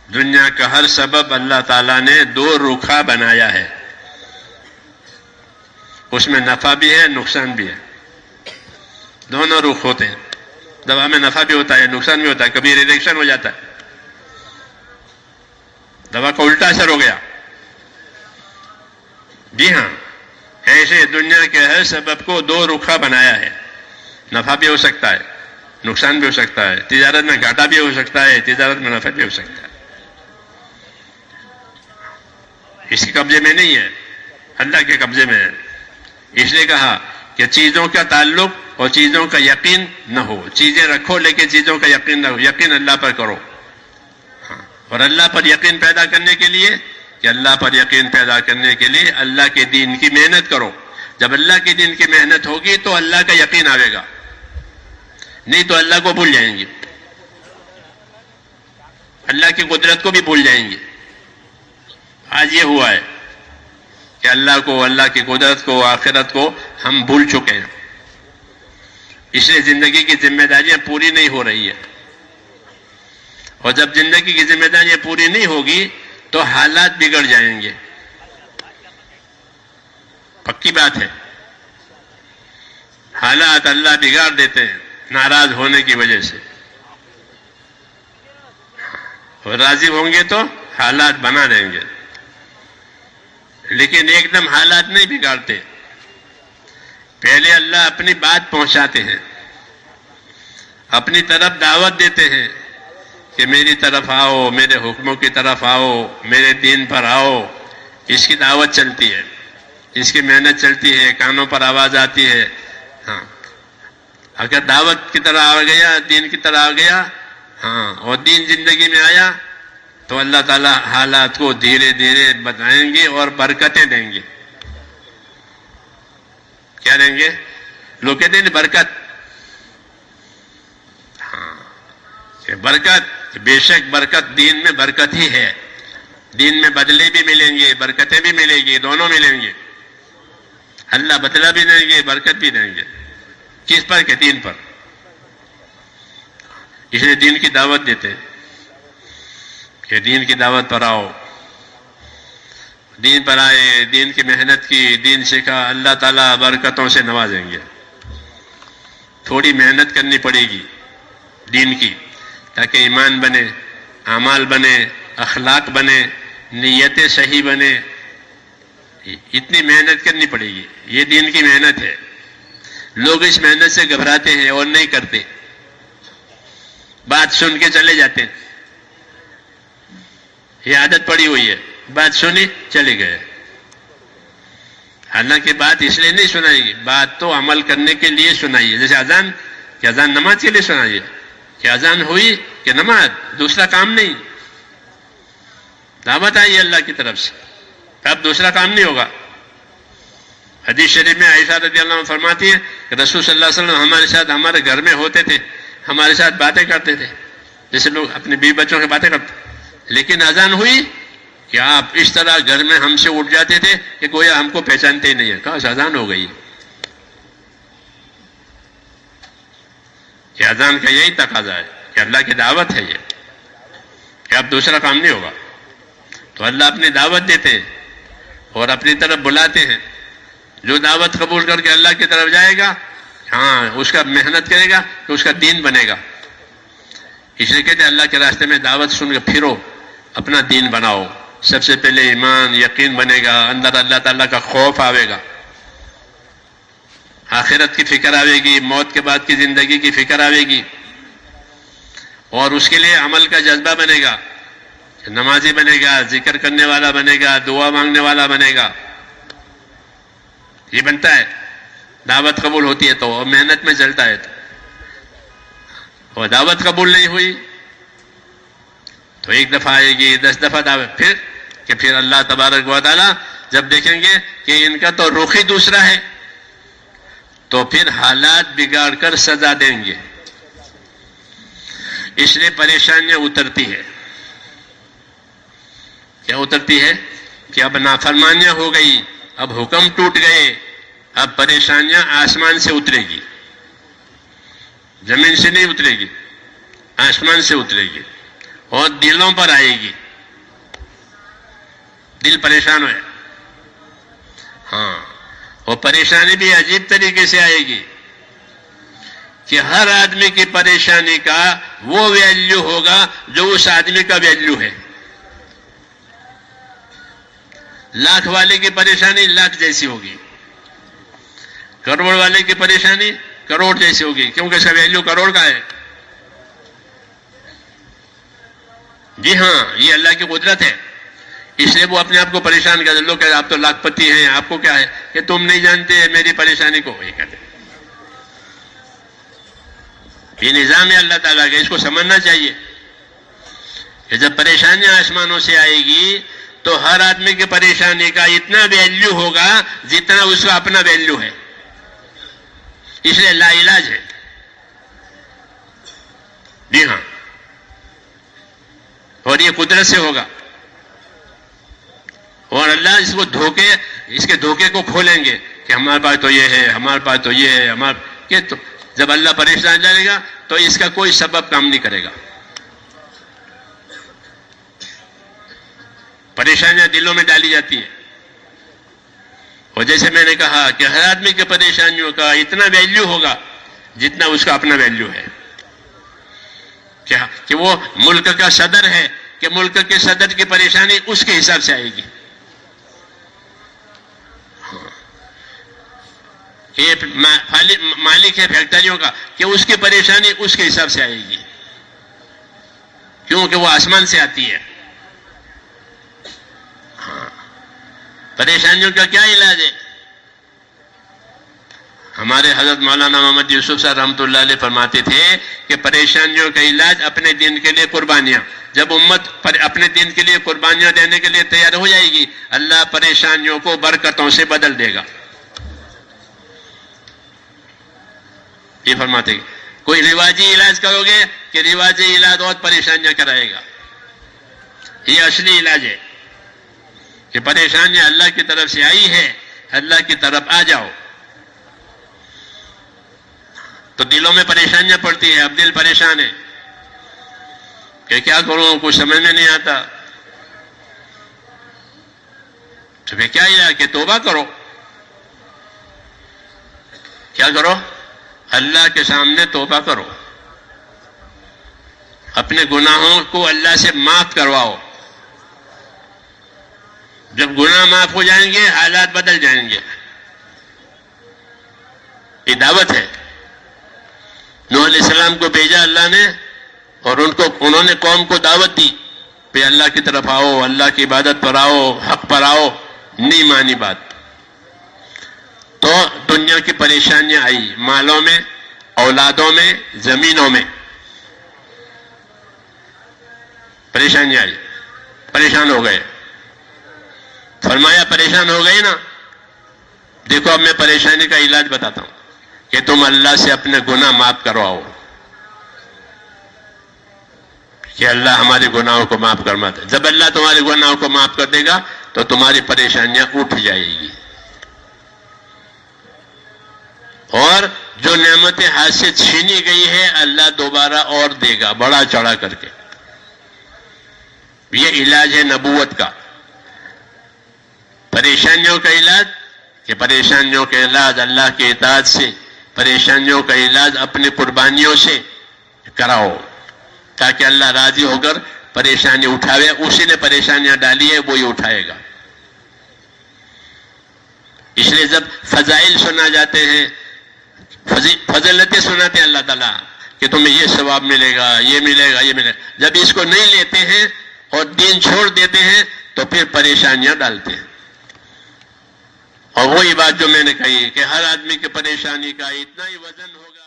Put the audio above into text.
دنیا کا ہر سبب اللہ تعالیٰ نے دو رخا بنایا ہے، اس میں نفع بھی ہے نقصان بھی ہے، دونوں رخ ہوتے ہیں. دوا میں نفع بھی ہوتا ہے نقصان بھی ہوتا ہے، کبھی ریڈکشن ہو جاتا ہے، دوا کا الٹا اثر ہو گیا. جی ہاں، ایسے دنیا کے ہر سبب کو دو رخا بنایا ہے، نفع بھی ہو سکتا ہے نقصان بھی ہو سکتا ہے، تجارت میں گھاٹا بھی ہو سکتا ہے تجارت میں نفع بھی ہو سکتا ہے. اس کے قبضے میں نہیں ہے، اللہ کے قبضے میں ہے. اس لیے کہا کہ چیزوں کا تعلق اور چیزوں کا یقین نہ ہو، چیزیں رکھو لیکن چیزوں کا یقین نہ ہو، یقین اللہ پر کرو. اور اللہ پر یقین پیدا کرنے کے لیے اللہ کے دین کی محنت کرو. جب اللہ کے دین کی محنت ہوگی تو اللہ کا یقین آئے گا، نہیں تو اللہ کو بھول جائیں گے، اللہ کی قدرت کو بھی بھول جائیں گے. آج یہ ہوا ہے کہ اللہ کو، اللہ کی قدرت کو، آخرت کو ہم بھول چکے ہیں. اس لیے زندگی کی ذمہ داریاں پوری نہیں ہو رہی ہیں، اور جب زندگی کی ذمہ داریاں پوری نہیں ہوگی تو حالات بگڑ جائیں گے. پکی بات ہے، حالات اللہ بگاڑ دیتے ہیں ناراض ہونے کی وجہ سے. اور راضی ہوں گے تو حالات بنا دیں گے، لیکن ایک دم حالات نہیں بگاڑتے. پہلے اللہ اپنی بات پہنچاتے ہیں، اپنی طرف دعوت دیتے ہیں کہ میری طرف آؤ، میرے حکموں کی طرف آؤ، میرے دین پر آؤ. اس کی دعوت چلتی ہے، اس کی محنت چلتی ہے، کانوں پر آواز آتی ہے. ہاں، اگر دعوت کی طرح آ گیا، دین کی طرح آ گیا، ہاں، اور دین زندگی میں آیا تو اللہ تعالیٰ حالات کو دھیرے دھیرے بتائیں گے اور برکتیں دیں گے. کیا دیں گے؟ لوگ کہتے ہیں برکت. ہاں، کہ برکت، بے شک برکت دین میں برکت ہی ہے. دین میں بدلے بھی ملیں گے، برکتیں بھی ملیں گی، دونوں ملیں گے. اللہ بدلہ بھی دیں گے، برکت بھی دیں گے. کس پر؟ کہ دین پر. اس لیے دین کی دعوت دیتے ہیں کہ دین کی دعوت پر آؤ. دین پر آئے، دین کی محنت کی، دین سیکھا، اللہ تعالیٰ برکتوں سے نوازیں گے. تھوڑی محنت کرنی پڑے گی دین کی، تاکہ ایمان بنے، اعمال بنے، اخلاق بنے، نیتیں صحیح بنے. اتنی محنت کرنی پڑے گی، یہ دین کی محنت ہے. لوگ اس محنت سے گھبراتے ہیں اور نہیں کرتے، بات سن کے چلے جاتے ہیں. یہ عادت پڑی ہوئی ہے، بات سنی چلے گئے. حالانکہ بات اس لیے نہیں سنائی گی، بات تو عمل کرنے کے لیے سنائی ہے. جیسے اذان، کہ اذان نماز کے لیے سنائی ہے، کہ اذان ہوئی کہ نماز، دوسرا کام نہیں. دعوت آئی اللہ کی طرف سے، اب دوسرا کام نہیں ہوگا. حدیث شریف میں عائشہ رضی اللہ عنہ فرماتی ہیں کہ رسول صلی اللہ علیہ وسلم ہمارے ساتھ، ہمارے گھر میں ہوتے تھے، ہمارے ساتھ باتیں کرتے تھے جیسے لوگ اپنے بیوی بچوں سے باتیں کرتے. لیکن اذان ہوئی کہ آپ اس طرح گھر میں ہم سے اٹھ جاتے تھے کہ گویا ہم کو پہچانتے ہی نہیں ہے. کہا اذان ہو گئی. کہ اذان کا یہی تقاضا ہے کہ اللہ کی دعوت ہے یہ، کہ اب دوسرا کام نہیں ہوگا. تو اللہ اپنی دعوت دیتے ہیں اور اپنی طرف بلاتے ہیں. جو دعوت قبول کر کے اللہ کی طرف جائے گا، ہاں، اس کا محنت کرے گا تو اس کا دین بنے گا. اس لیے کہتے ہیں اللہ کے راستے میں دعوت سن کے پھرو، اپنا دین بناؤ. سب سے پہلے ایمان، یقین بنے گا، اندر اللہ تعالیٰ کا خوف آئے گا، آخرت کی فکر آئے گی، موت کے بعد کی زندگی کی فکر آئے گی، اور اس کے لیے عمل کا جذبہ بنے گا. نمازی بنے گا، ذکر کرنے والا بنے گا، دعا مانگنے والا بنے گا. یہ بنتا ہے دعوت قبول ہوتی ہے تو، اور محنت میں چلتا ہے تو. اور دعوت قبول نہیں ہوئی تو ایک دفعہ آئے گی، 10 دفعہ دعوت، پھر اللہ تبارک و تعالیٰ جب دیکھیں گے کہ ان کا تو رخ ہی دوسرا ہے تو پھر حالات بگاڑ کر سزا دیں گے. اس لیے پریشانیاں اترتی ہے. کیا اترتی ہے؟ کہ اب نافرمانیاں ہو گئی، اب حکم ٹوٹ گئے، اب پریشانیاں آسمان سے اترے گی، زمین سے نہیں اترے گی، آسمان سے اترے گی. اور دلوں پر آئے گی. دل پریشان ہوئے. ہاں، اور پریشانی بھی عجیب طریقے سے آئے گی کہ ہر آدمی کی پریشانی کا وہ ویلیو ہوگا جو اس آدمی کا ویلیو ہے. لاکھ والے کی پریشانی لاکھ جیسی ہوگی، کروڑ والے کی پریشانی کروڑ جیسی ہوگی، کیونکہ اس کا ویلیو کروڑ کا ہے. جی ہاں، یہ اللہ کی قدرت ہے. اس لیے وہ اپنے آپ کو پریشان کرتے. لوگ کہتے آپ تو لاکھ پتی ہیں، آپ کو کیا ہے کہ تم نہیں جانتے میری پریشانی کو. یہ کہتے یہ نظام ہے اللہ تعالیٰ کا، اس کو سمجھنا چاہیے کہ جب پریشانیاں آسمانوں سے آئے گی تو ہر آدمی کی پریشانی کا اتنا ویلیو ہوگا جتنا اس کا اپنا ویلیو ہے. اس لیے لا علاج ہے. جی ہاں، اور یہ قدرت سے ہوگا. اور اللہ اس کے دھوکے کو کھولیں گے کہ ہمارے پاس تو یہ ہے، ہمارے پاس تو یہ ہے، تو جب اللہ پریشان جائے گا تو اس کا کوئی سبب کام نہیں کرے گا. پریشانیاں دلوں میں ڈالی جاتی ہیں. اور جیسے میں نے کہا کہ ہر آدمی کے پریشانیوں کا اتنا ویلیو ہوگا جتنا اس کا اپنا ویلیو ہے. کہ وہ ملک کا صدر ہے کہ ملک کے صدر کی پریشانی اس کے حساب سے آئے گی. کہ مالک ہے فیکٹریوں کا کہ اس کی پریشانی اس کے حساب سے آئے گی، کیونکہ وہ آسمان سے آتی ہے. ہاں، پریشانیوں کا کیا علاج ہے؟ ہمارے حضرت مولانا محمد یوسف صاحب رحمۃ اللہ علیہ فرماتے تھے کہ پریشانیوں کا علاج اپنے دین کے لیے قربانیاں. جب امت اپنے دین کے لیے قربانیاں دینے کے لیے تیار ہو جائے گی، اللہ پریشانیوں کو برکتوں سے بدل دے گا. یہ فرماتے ہیں کوئی رواجی علاج کرو گے کہ رواجی علاج اور پریشانیاں کرائے گا. یہ اصلی علاج ہے کہ پریشانیاں اللہ کی طرف سے آئی ہے، اللہ کی طرف آ جاؤ. تو دلوں میں پریشانیاں پڑتی ہے. اب دل پریشان ہے کہ کیا کروں، کچھ سمجھ میں نہیں آتا. تو پھر کیا علاج کہ توبہ کرو. کیا کرو؟ اللہ کے سامنے توبہ کرو، اپنے گناہوں کو اللہ سے معاف کرواؤ. جب گناہ معاف ہو جائیں گے حالات بدل جائیں گے. یہ دعوت ہے. نوح علیہ السلام کو بھیجا اللہ نے اور انہوں نے قوم کو دعوت دی کہ اللہ کی طرف آؤ، اللہ کی عبادت پر آؤ، حق پر آؤ. نہیں مانی بات تو دنیا کی پریشانیاں آئی، مالوں میں، اولادوں میں، زمینوں میں پریشانیاں آئی. پریشان ہو گئے. فرمایا پریشان ہو گئے نا، دیکھو اب میں پریشانی کا علاج بتاتا ہوں کہ تم اللہ سے اپنے گناہ معاف کرواؤ کہ اللہ ہمارے گناہوں کو معاف کرواتا ہے. جب اللہ تمہارے گناہوں کو معاف کر دے گا تو تمہاری پریشانیاں اٹھ جائے گی، اور جو نعمتیں ہاتھ سے چھینی گئی ہے اللہ دوبارہ اور دے گا بڑا چڑھا کر کے. یہ علاج ہے نبوت کا. پریشانیوں کا علاج کہ پریشانیوں کا علاج اللہ کے اطاعت سے، پریشانیوں کا علاج اپنی قربانیوں سے کراؤ تاکہ اللہ راضی ہو کر پریشانی اٹھاوے. اسی نے پریشانیاں ڈالی ہے وہی اٹھائے گا. اس لیے جب فضائل سنا جاتے ہیں، فضیلتیں سناتے ہیں اللہ تعالیٰ کہ تمہیں یہ ثواب ملے گا، یہ ملے گا، یہ ملے گا، جب اس کو نہیں لیتے ہیں اور دین چھوڑ دیتے ہیں تو پھر پریشانیاں ڈالتے ہیں. اور وہی بات جو میں نے کہی کہ ہر آدمی کی پریشانی کا اتنا ہی وزن ہوگا.